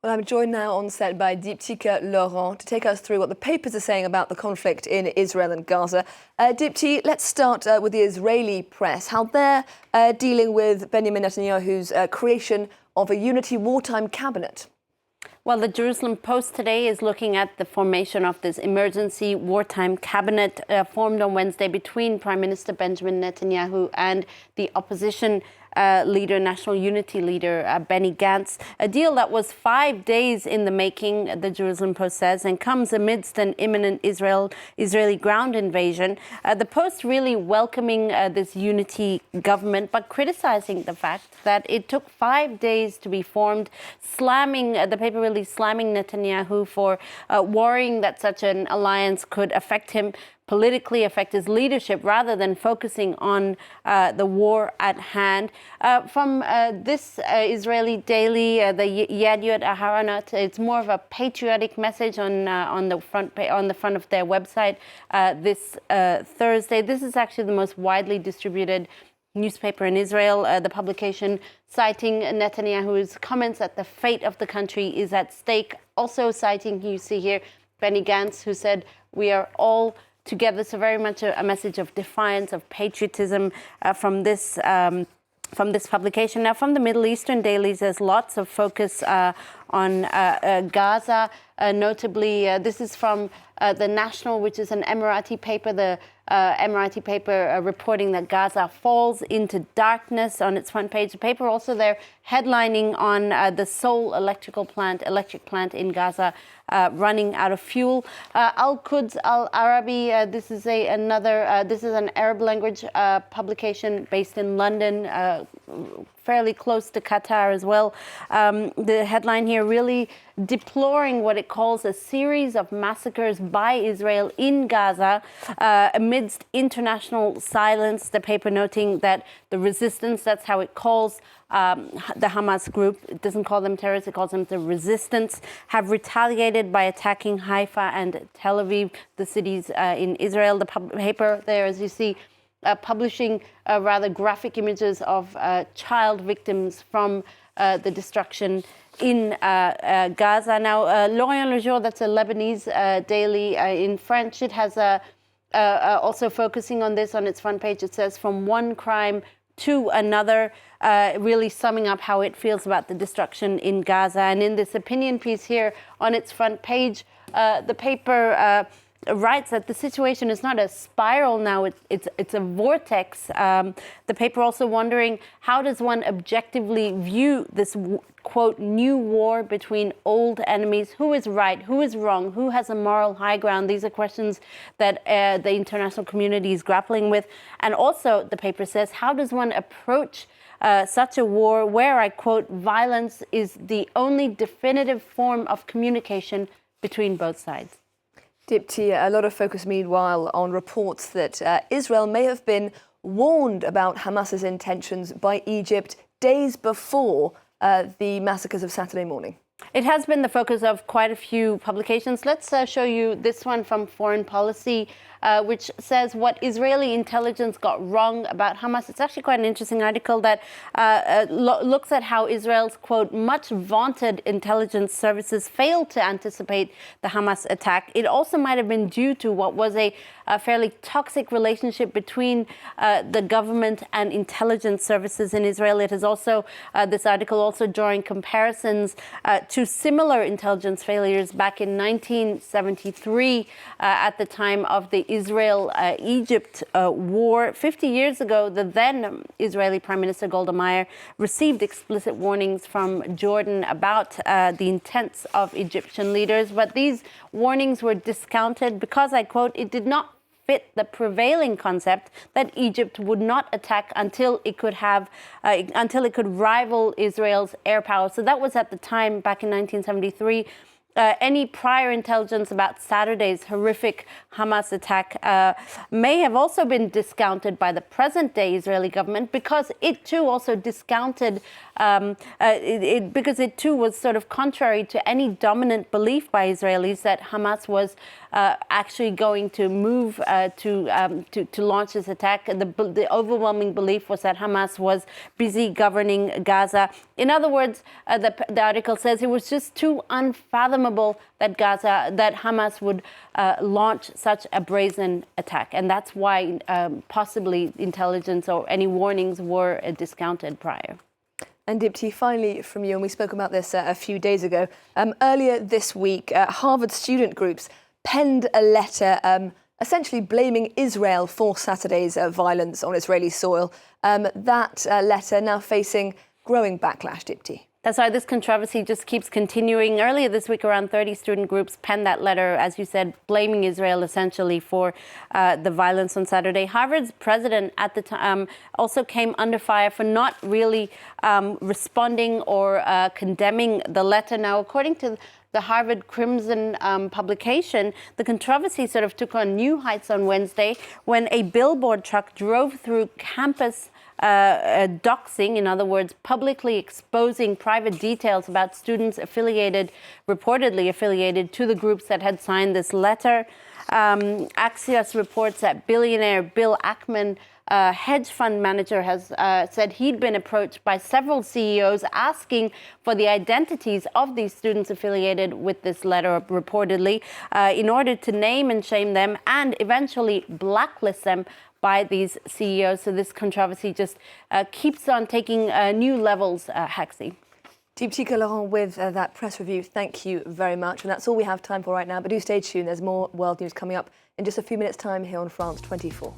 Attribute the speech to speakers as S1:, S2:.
S1: Well, I'm joined now on set by Diptyque Laurent to take us through what the papers are saying about the conflict in Israel and Gaza. Dipty, let's start with the Israeli press, how they're dealing with Benjamin Netanyahu's creation of a unity wartime cabinet.
S2: Well, the Jerusalem Post today is looking at the formation of this emergency wartime cabinet formed on Wednesday between Prime Minister Benjamin Netanyahu and the opposition leader, National Unity leader, Benny Gantz. A deal that was 5 days in the making, the Jerusalem Post says, and comes amidst an imminent Israeli ground invasion. The Post really welcoming this unity government, but criticizing the fact that it took 5 days to be formed, the paper really slamming Netanyahu for worrying that such an alliance could affect him politically, affect his leadership, rather than focusing on the war at hand. From this Israeli daily, the Yediot Aharonot, it's more of a patriotic message on the front of their website this Thursday. This is actually the most widely distributed newspaper in Israel. The publication citing Netanyahu's comments that the fate of the country is at stake. Also citing, you see here, Benny Gantz, who said, "We are all together." So very much a message of defiance, of patriotism from this publication. Now, from the Middle Eastern dailies, there's lots of focus on Gaza. Notably, this is from The National, which is an Emirati paper. The Emirati paper reporting that Gaza falls into darkness on its front page. The paper also there headlining on the sole electric plant in Gaza running out of fuel. Al-Quds Al-Arabi, this is an Arab language publication based in London, fairly close to Qatar as well. The headline here really deploring what it calls a series of massacres by Israel in Gaza amidst international silence. The paper noting that the resistance, that's how it calls the Hamas group, it doesn't call them terrorists, it calls them the resistance, have retaliated by attacking Haifa and Tel Aviv, the cities in Israel. The paper there, as you see, publishing rather graphic images of child victims from the destruction in Gaza. Now, L'Orient Le Jour, that's a Lebanese daily in French. It has also focusing on this on its front page. It says, "From one crime to another," really summing up how it feels about the destruction in Gaza. And in this opinion piece here on its front page, the paper writes that the situation is not a spiral now, it's a vortex. The paper also wondering, how does one objectively view this, quote, new war between old enemies? Who is right? Who is wrong? Who has a moral high ground? These are questions that the international community is grappling with. And also, the paper says, how does one approach such a war where, I quote, violence is the only definitive form of communication between both sides?
S1: Dipty, a lot of focus meanwhile on reports that Israel may have been warned about Hamas's intentions by Egypt days before the massacres of Saturday morning.
S2: It has been the focus of quite a few publications. Let's show you this one from Foreign Policy, which says what Israeli intelligence got wrong about Hamas. It's actually quite an interesting article that looks at how Israel's, quote, much vaunted intelligence services failed to anticipate the Hamas attack. It also might have been due to what was a fairly toxic relationship between the government and intelligence services in Israel. It is also, this article also drawing comparisons to similar intelligence failures back in 1973 at the time of the Israel-Egypt war. 50 years ago, the then Israeli Prime Minister Golda Meir received explicit warnings from Jordan about the intents of Egyptian leaders, but these warnings were discounted because, I quote, it did not fit the prevailing concept that Egypt would not attack until it could rival Israel's air power. So that was at the time, back in 1973. any prior intelligence about Saturday's horrific Hamas attack may have also been discounted by the present-day Israeli government, because it too also discounted, because it too was sort of contrary to any dominant belief by Israelis that Hamas was actually going to move to launch this attack. The overwhelming belief was that Hamas was busy governing Gaza. In other words, the article says it was just too unfathomable that Hamas would launch such a brazen attack, and that's why possibly intelligence or any warnings were discounted prior.
S1: And Dipti, finally from you, and we spoke about this a few days ago. Earlier this week, Harvard student groups penned a letter essentially blaming Israel for Saturday's violence on Israeli soil. That letter now facing growing backlash, Dipti.
S2: That's why this controversy just keeps continuing. Earlier this week, around 30 student groups penned that letter, as you said, blaming Israel essentially for the violence on Saturday. Harvard's president at the time also came under fire for not really responding or condemning the letter. Now, according to the Harvard Crimson publication, the controversy sort of took on new heights on Wednesday when a billboard truck drove through campus doxing, in other words, publicly exposing private details about students reportedly affiliated to the groups that had signed this letter. Axios reports that billionaire Bill Ackman, hedge fund manager, has said he'd been approached by several CEOs asking for the identities of these students affiliated with this letter, reportedly, in order to name and shame them and eventually blacklist them by these CEOs. So this controversy just keeps on taking new levels, Haxi.
S1: Dipti Laurent with that press review. Thank you very much. And that's all we have time for right now. But do stay tuned. There's more world news coming up in just a few minutes' time here on France 24.